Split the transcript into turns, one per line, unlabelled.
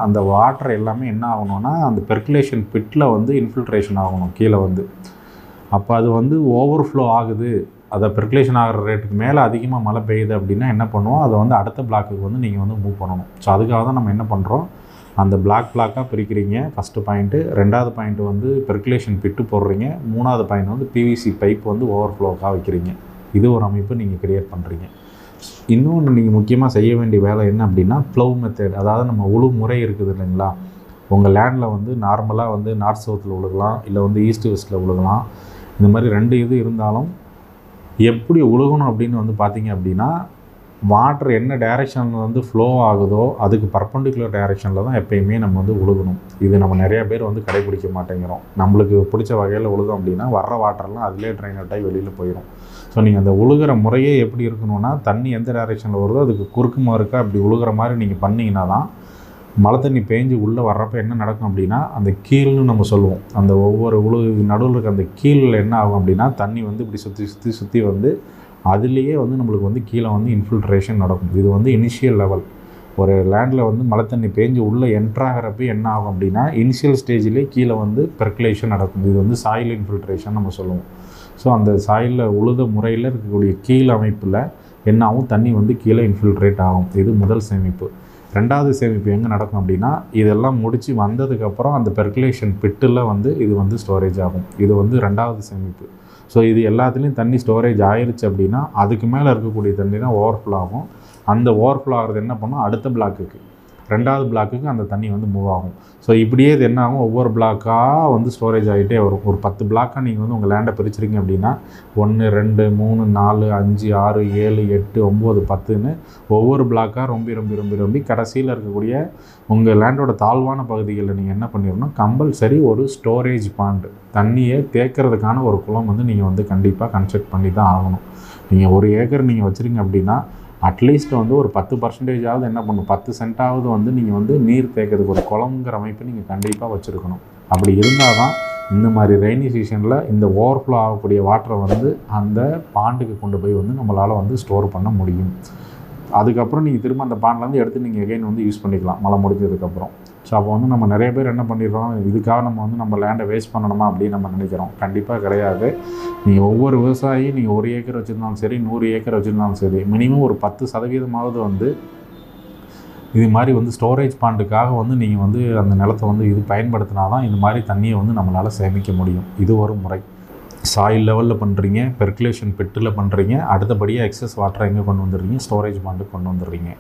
அந்த வாட்டர் எல்லாமே என்ன ஆகணும்னா அந்த பெர்குலேஷன் பிட்டில் வந்து இன்ஃபில்ட்ரேஷன் ஆகணும் கீழே வந்து. அப்போ அது வந்து ஓவர்ஃப்ளோ ஆகுது, அதை பெர்குலேஷன் ஆகிற ரேட்டுக்கு மேலே அதிகமாக மழை பெய்யுது அப்படின்னா என்ன பண்ணுவோம், அதை வந்து அடுத்த பிளாக்குக்கு வந்து நீங்கள் வந்து மூவ் பண்ணணும். ஸோ அதுக்காக தான் நம்ம என்ன பண்ணுறோம், அந்த பிளாக்காக பிரிக்கிறீங்க ஃபஸ்ட்டு பாயிண்ட்டு. ரெண்டாவது பாயிண்ட் வந்து பெர்குலேஷன் பிட்டு போடுறீங்க. மூணாவது பாயிண்ட் வந்து பிவிசி பைப் வந்து ஓவர்ஃப்ளோக்காக வைக்கிறீங்க. இது ஒரு அமைப்பு நீங்கள் கிரியேட் பண்ணுறீங்க. இன்னொன்று நீங்கள் முக்கியமாக செய்ய வேண்டிய வேலை என்ன அப்படின்னா ப்ளவ் மெத்தட், அதாவது நம்ம உழு முறை இருக்குது இல்லைங்களா. உங்கள் லேண்டில் வந்து நார்மலாக வந்து நார்த் சவுத்தில் உழுகலாம், இல்லை வந்து ஈஸ்ட் வெஸ்ட்டில் உழுகலாம். இந்த மாதிரி 2 இது இருந்தாலும் எப்படி உழுகணும் அப்படின்னு வந்து பார்த்திங்க அப்படின்னா, வாட்டர் என்ன டைரெக்ஷனில் வந்து ஃப்ளோ ஆகுதோ அதுக்கு பர்பண்டிகுலர் டைரெக்ஷனில் தான் எப்பயுமே நம்ம வந்து உழுகணும். இது நம்ம நிறையா பேர் வந்து கடைப்பிடிக்க மாட்டேங்கிறோம். நம்மளுக்கு பிடிச்ச வகையில் உழுதோம் அப்படின்னா வர்ற வாட்டர்லாம் அதிலே ட்ரைன் அவுட் ஆகி வெளியில் போயிடும். ஸோ நீங்கள் அந்த உழுகிற முறையே எப்படி இருக்கணும்னா, தண்ணி எந்த டைரெக்ஷனில் வருதோ அதுக்கு குறுக்கு மாறுக்கா அப்படி உழுகிற மாதிரி நீங்கள் பண்ணிங்கன்னா தான் மழை தண்ணி பேஞ்சு உள்ளே வர்றப்போ என்ன நடக்கும் அப்படின்னா, அந்த கீழ்னு நம்ம சொல்லுவோம், அந்த ஒவ்வொரு நடுவில் இருக்க அந்த கீழில் என்ன ஆகும் அப்படின்னா தண்ணி வந்து இப்படி சுற்றி வந்து அதுலேயே வந்து நம்மளுக்கு வந்து கீழே வந்து இன்ஃபில்ட்ரேஷன் நடக்கும். இது வந்து இனிஷியல் லெவல். ஒரு லேண்டில் வந்து மழை தண்ணி பேஞ்சு உள்ளே என்ட்ராகிறப்ப என்ன ஆகும் அப்படின்னா இனிஷியல் ஸ்டேஜ்லேயே கீழே வந்து பெர்குலேஷன் நடக்கும். இது வந்து சாயில் இன்ஃபில்ட்ரேஷன் நம்ம சொல்லுவோம். ஸோ அந்த சாயிலில் உழுத முறையில் இருக்கக்கூடிய கீழ் அமைப்பில் என்ன ஆகும், தண்ணி வந்து கீழே இன்ஃபில்ட்ரேட் ஆகும். இது முதல் சேமிப்பு. ரெண்டாவது சேமிப்பு எங்கே நடக்கும் அப்படின்னா, இதெல்லாம் முடித்து வந்ததுக்கப்புறம் அந்த பெர்குலேஷன் பிட்டில் வந்து இது வந்து ஸ்டோரேஜ் ஆகும். இது வந்து ரெண்டாவது சேமிப்பு. ஸோ இது எல்லாத்துலேயும் தண்ணி ஸ்டோரேஜ் ஆயிடுச்சு அப்படின்னா அதுக்கு மேலே இருக்கக்கூடிய தண்ணி தான் ஓவர்ஃப்ளோ ஆகும். அந்த ஓவர்ஃப்ளோ ஆகிறது என்ன பண்ணும், அடுத்த பிளாக்குக்கு, ரெண்டாவது பிளாக்குக்கு அந்த தண்ணி வந்து மூவ் ஆகும். ஸோ இப்படியே இது என்ன ஆகும், ஒவ்வொரு பிளாக்காக வந்து ஸ்டோரேஜ் ஆகிட்டே வரும். ஒரு 10 பிளாக்காக நீங்கள் வந்து உங்கள் லேண்டை பிரிச்சுருங்க அப்படின்னா 1 2 3 4 5 6 7 8 9 10ன்னு ஒவ்வொரு பிளாக்காக ரொம்ப கடைசியில் இருக்கக்கூடிய உங்கள் லேண்டோட தாழ்வான பகுதிகளில் நீங்கள் என்ன பண்ணிடணும், கம்பல்சரி ஒரு ஸ்டோரேஜ் பாண்டு, தண்ணியை தேக்கிறதுக்கான ஒரு குளம் வந்து நீங்கள் வந்து கண்டிப்பாக கன்ஸ்ட்ரக்ட் பண்ணி தான் ஆகணும். நீங்கள் 1 ஏக்கர் நீங்கள் வச்சுருங்க அப்படின்னா அட்லீஸ்ட் வந்து ஒரு 10% என்ன பண்ணும், 10 சென்ட்டாவது வந்து நீங்கள் வந்து நீர் தேக்கிறதுக்கு ஒரு குளம்ங்கிற அமைப்பு நீங்கள் கண்டிப்பாக வச்சுருக்கணும். அப்படி இருந்தால் தான் இந்த மாதிரி ரெய்னி சீசனில் இந்த ஓவர்ஃப்ளோ ஆகக்கூடிய வாட்டரை வந்து அந்த பாண்டுக்கு கொண்டு போய் வந்து நம்மளால் வந்து ஸ்டோர் பண்ண முடியும். அதுக்கப்புறம் நீங்கள் திரும்ப அந்த பாண்ட்லேருந்து எடுத்து நீங்கள் எகைன் வந்து யூஸ் பண்ணிக்கலாம் மழை முடிஞ்சதுக்கப்புறம். ஸோ அப்போ வந்து நம்ம நிறைய பேர் என்ன பண்ணிடுறோம், இதுக்காக நம்ம வந்து நம்ம லேண்டை வேஸ்ட் பண்ணணுமா அப்படின்னு நம்ம நினைக்கிறோம். கண்டிப்பாக கிடையாது. நீங்கள் ஒவ்வொரு விவசாயியும் நீங்கள் 1 ஏக்கர் வச்சுருந்தாலும் சரி, 100 ஏக்கர் வச்சுருந்தாலும் சரி, மினிமம் ஒரு 10% வந்து இது மாதிரி வந்து ஸ்டோரேஜ் பாண்டுக்காக வந்து நீங்கள் வந்து அந்த நிலத்தை வந்து இது பயன்படுத்தினா தான் இந்த மாதிரி தண்ணியை வந்து நம்மளால் சேமிக்க முடியும். இது ஒரு முறை. சாயில் லெவலில் பண்ணுறீங்க, பெர்குலேஷன் பிட்டில் பண்ணுறீங்க, அடுத்தபடியாக எக்ஸஸ் வாட்டரை எங்கே கொண்டு வந்துடுறீங்க, ஸ்டோரேஜ் பாண்டுக்கு கொண்டு வந்துடுறீங்க.